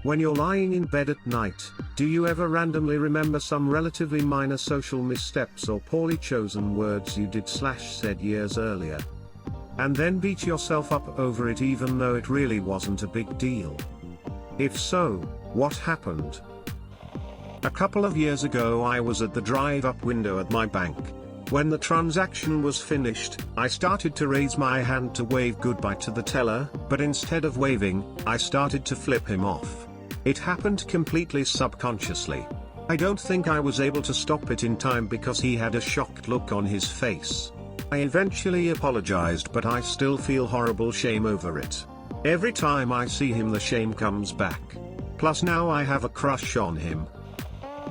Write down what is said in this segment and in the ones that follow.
When you're lying in bed at night, do you ever randomly remember some relatively minor social missteps or poorly chosen words you did/said years earlier? And then beat yourself up over it even though it really wasn't a big deal? If so, what happened? A couple of years ago I was at the drive-up window at my bank. When the transaction was finished, I started to raise my hand to wave goodbye to the teller, but instead of waving, I started to flip him off. It happened completely subconsciously. I don't think I was able to stop it in time because he had a shocked look on his face. I eventually apologized, but I still feel horrible shame over it. Every time I see him the shame comes back. Plus now I have a crush on him.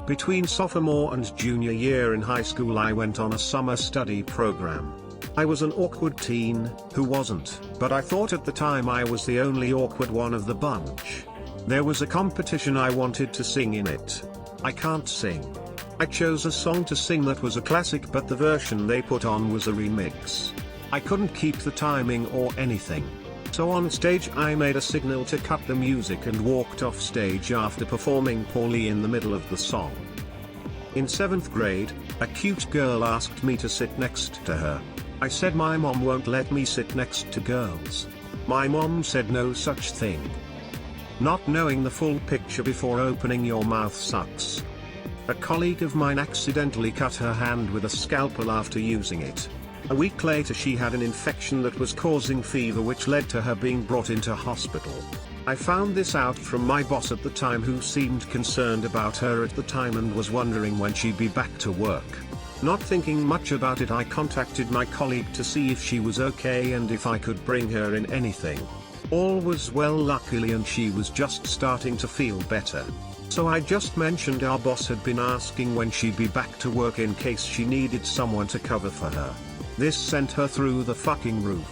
Between sophomore and junior year in high school I went on a summer study program. I was an awkward teen, who wasn't, but I thought at the time I was the only awkward one of the bunch. There was a competition I wanted to sing in it. I can't sing. I chose a song to sing that was a classic, but the version they put on was a remix. I couldn't keep the timing or anything. So on stage I made a signal to cut the music and walked off stage after performing poorly in the middle of the song. In 7th grade, a cute girl asked me to sit next to her. I said my mom won't let me sit next to girls. My mom said no such thing. Not knowing the full picture before opening your mouth sucks. A colleague of mine accidentally cut her hand with a scalpel after using it. A week later she had an infection that was causing fever, which led to her being brought into hospital. I found this out from my boss at the time, who seemed concerned about her at the time and was wondering when she'd be back to work. Not thinking much about it, I contacted my colleague to see if she was okay and if I could bring her in anything. All was well luckily, and she was just starting to feel better. So I just mentioned our boss had been asking when she'd be back to work in case she needed someone to cover for her. This sent her through the fucking roof.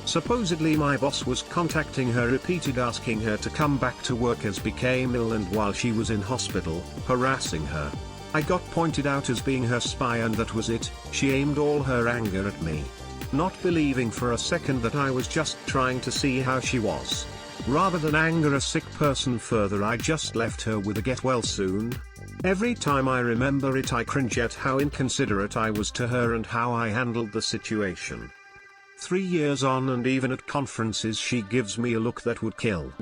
Supposedly my boss was contacting her, repeated asking her to come back to work as became ill, and while she was in hospital, harassing her. I got pointed out as being her spy, and that was it. She aimed all her anger at me. Not believing for a second that I was just trying to see how she was. Rather than anger a sick person further, I just left her with a get well soon. Every time I remember it I cringe at how inconsiderate I was to her and how I handled the situation. 3 years on, and even at conferences she gives me a look that would kill.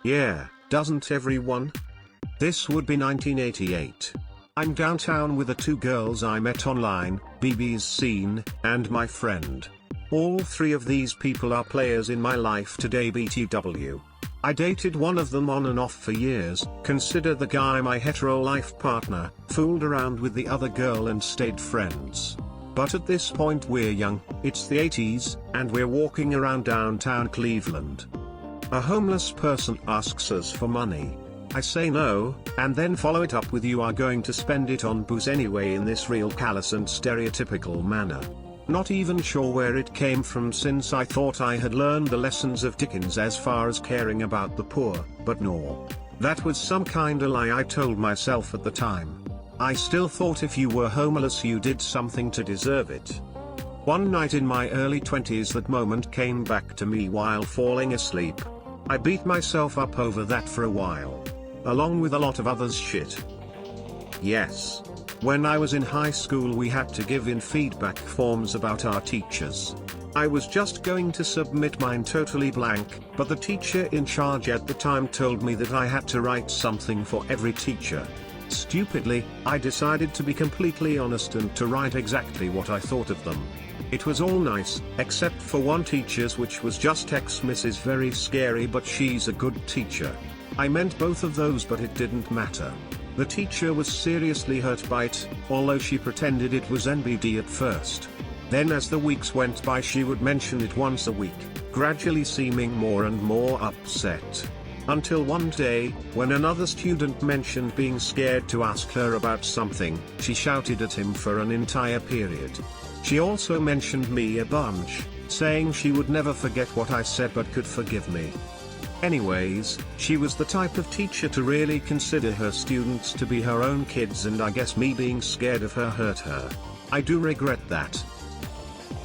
Yeah, doesn't everyone? This would be 1988. I'm downtown with the 2 girls I met online, BB's Scene, and my friend. All 3 of these people are players in my life today, BTW. I dated one of them on and off for years, consider the guy my hetero life partner, fooled around with the other girl and stayed friends. But at this point we're young, it's the 80s, and we're walking around downtown Cleveland. A homeless person asks us for money. I say no, and then follow it up with "you are going to spend it on booze anyway" in this real callous and stereotypical manner. Not even sure where it came from, since I thought I had learned the lessons of Dickens as far as caring about the poor, but no. That was some kinda lie I told myself at the time. I still thought if you were homeless you did something to deserve it. One night in my early 20s that moment came back to me while falling asleep. I beat myself up over that for a while. Along with a lot of others shit. Yes. When I was in high school we had to give in feedback forms about our teachers. I was just going to submit mine totally blank, but the teacher in charge at the time told me that I had to write something for every teacher. Stupidly, I decided to be completely honest and to write exactly what I thought of them. It was all nice, except for one teacher's, which was just ex-Mrs. Very Scary, but she's a good teacher. I meant both of those, but it didn't matter. The teacher was seriously hurt by it, although she pretended it was NBD at first. Then as the weeks went by she would mention it once a week, gradually seeming more and more upset. Until one day, when another student mentioned being scared to ask her about something, she shouted at him for an entire period. She also mentioned me a bunch, saying she would never forget what I said but could forgive me. Anyways, she was the type of teacher to really consider her students to be her own kids, and I guess me being scared of her hurt her. I do regret that.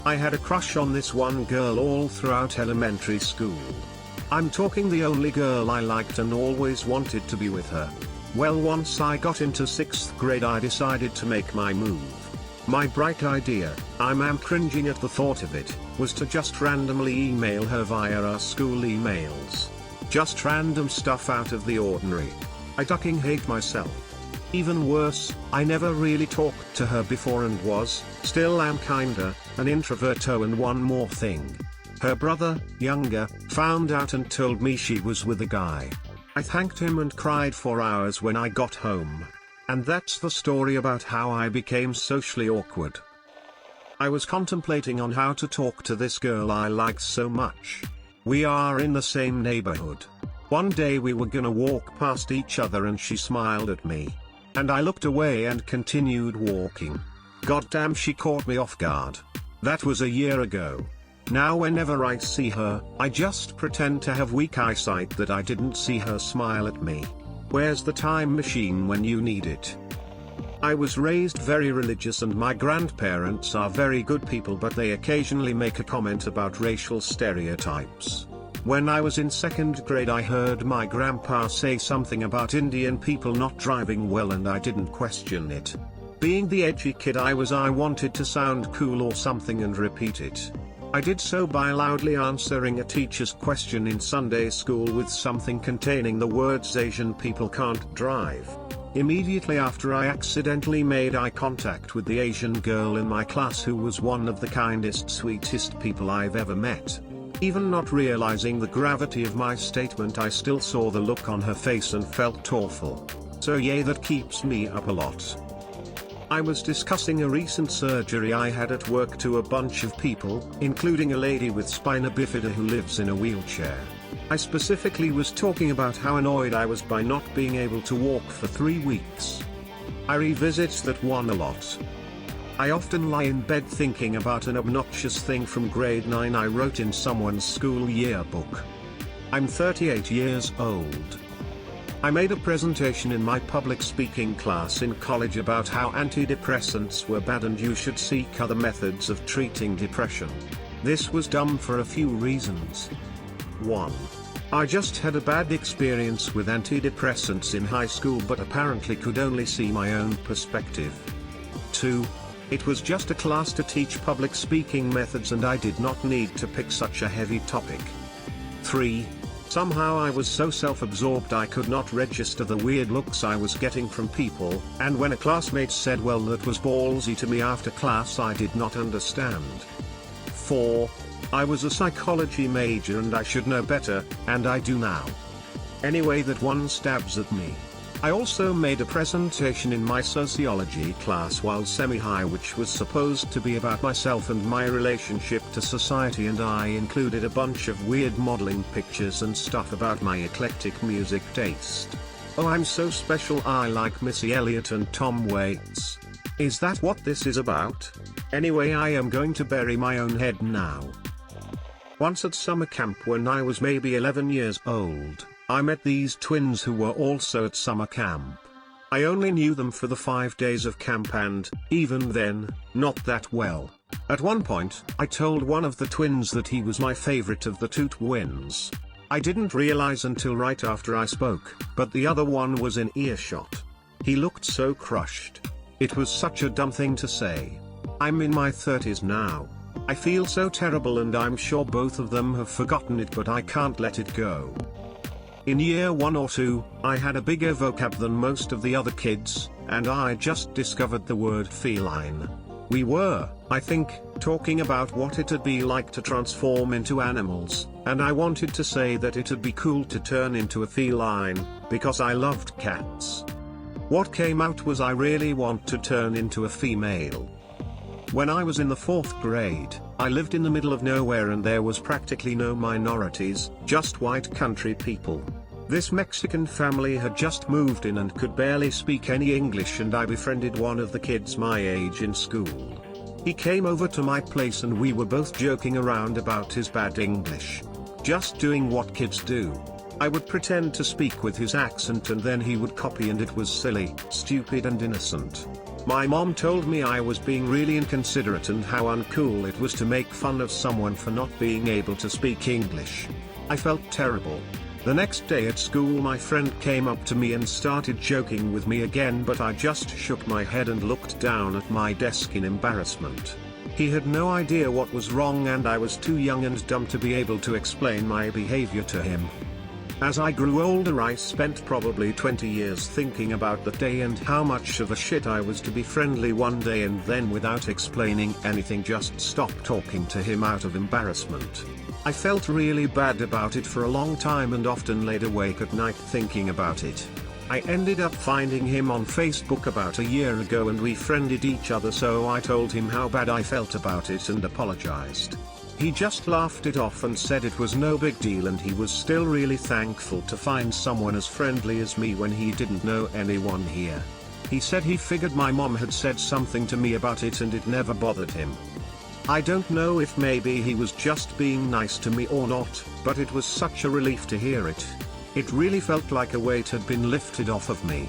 I had a crush on this one girl all throughout elementary school. I'm talking the only girl I liked and always wanted to be with her. Well, once I got into 6th grade I decided to make my move. My bright idea, I'm cringing at the thought of it, was to just randomly email her via our school emails. Just random stuff out of the ordinary. I fucking hate myself. Even worse, I never really talked to her before and still am kinda, an introvert. Oh, and one more thing. Her brother, younger, found out and told me she was with a guy. I thanked him and cried for hours when I got home. And that's the story about how I became socially awkward. I was contemplating on how to talk to this girl I like so much. We are in the same neighborhood. One day we were gonna walk past each other and she smiled at me. And I looked away and continued walking. Goddamn, she caught me off guard. That was a year ago. Now whenever I see her, I just pretend to have weak eyesight that I didn't see her smile at me. Where's the time machine when you need it? I was raised very religious and my grandparents are very good people, but they occasionally make a comment about racial stereotypes. When I was in 2nd grade I heard my grandpa say something about Indian people not driving well and I didn't question it. Being the edgy kid I wanted to sound cool or something and repeat it. I did so by loudly answering a teacher's question in Sunday school with something containing the words Asian people can't drive. Immediately after I accidentally made eye contact with the Asian girl in my class, who was one of the kindest, sweetest people I've ever met. Even not realizing the gravity of my statement, I still saw the look on her face and felt awful. So yeah, that keeps me up a lot. I was discussing a recent surgery I had at work to a bunch of people, including a lady with spina bifida who lives in a wheelchair. I specifically was talking about how annoyed I was by not being able to walk for 3 weeks. I revisit that one a lot. I often lie in bed thinking about an obnoxious thing from grade 9 I wrote in someone's school yearbook. I'm 38 years old. I made a presentation in my public speaking class in college about how antidepressants were bad and you should seek other methods of treating depression. This was dumb for a few reasons. 1. I just had a bad experience with antidepressants in high school but apparently could only see my own perspective. 2. It was just a class to teach public speaking methods and I did not need to pick such a heavy topic. 3. Somehow I was so self-absorbed I could not register the weird looks I was getting from people, and when a classmate said, "Well, that was ballsy," to me after class, I did not understand. 4. I was a psychology major and I should know better, and I do now. Anyway, that one stabs at me. I also made a presentation in my sociology class while semi-high which was supposed to be about myself and my relationship to society, and I included a bunch of weird modeling pictures and stuff about my eclectic music taste. Oh, I'm so special, I like Missy Elliott and Tom Waits. Is that what this is about? Anyway, I am going to bury my own head now. Once at summer camp when I was maybe 11 years old, I met these twins who were also at summer camp. I only knew them for the 5 days of camp and, even then, not that well. At one point, I told one of the twins that he was my favorite of the 2 twins. I didn't realize until right after I spoke, but the other one was in earshot. He looked so crushed. It was such a dumb thing to say. I'm in my 30s now. I feel so terrible and I'm sure both of them have forgotten it, but I can't let it go. In year 1 or 2, I had a bigger vocab than most of the other kids, and I just discovered the word feline. We were, I think, talking about what it'd be like to transform into animals, and I wanted to say that it'd be cool to turn into a feline, because I loved cats. What came out was I really want to turn into a female. When I was in the 4th grade, I lived in the middle of nowhere and there was practically no minorities, just white country people. This Mexican family had just moved in and could barely speak any English, and I befriended one of the kids my age in school. He came over to my place and we were both joking around about his bad English. Just doing what kids do. I would pretend to speak with his accent and then he would copy, and it was silly, stupid and innocent. My mom told me I was being really inconsiderate and how uncool it was to make fun of someone for not being able to speak English. I felt terrible. The next day at school my friend came up to me and started joking with me again, but I just shook my head and looked down at my desk in embarrassment. He had no idea what was wrong and I was too young and dumb to be able to explain my behavior to him. As I grew older I spent probably 20 years thinking about that day and how much of a shit I was to be friendly one day and then without explaining anything just stop talking to him out of embarrassment. I felt really bad about it for a long time and often laid awake at night thinking about it. I ended up finding him on Facebook about a year ago and we friended each other, so I told him how bad I felt about it and apologized. He just laughed it off and said it was no big deal and he was still really thankful to find someone as friendly as me when he didn't know anyone here. He said he figured my mom had said something to me about it and it never bothered him. I don't know if maybe he was just being nice to me or not, but it was such a relief to hear it. It really felt like a weight had been lifted off of me.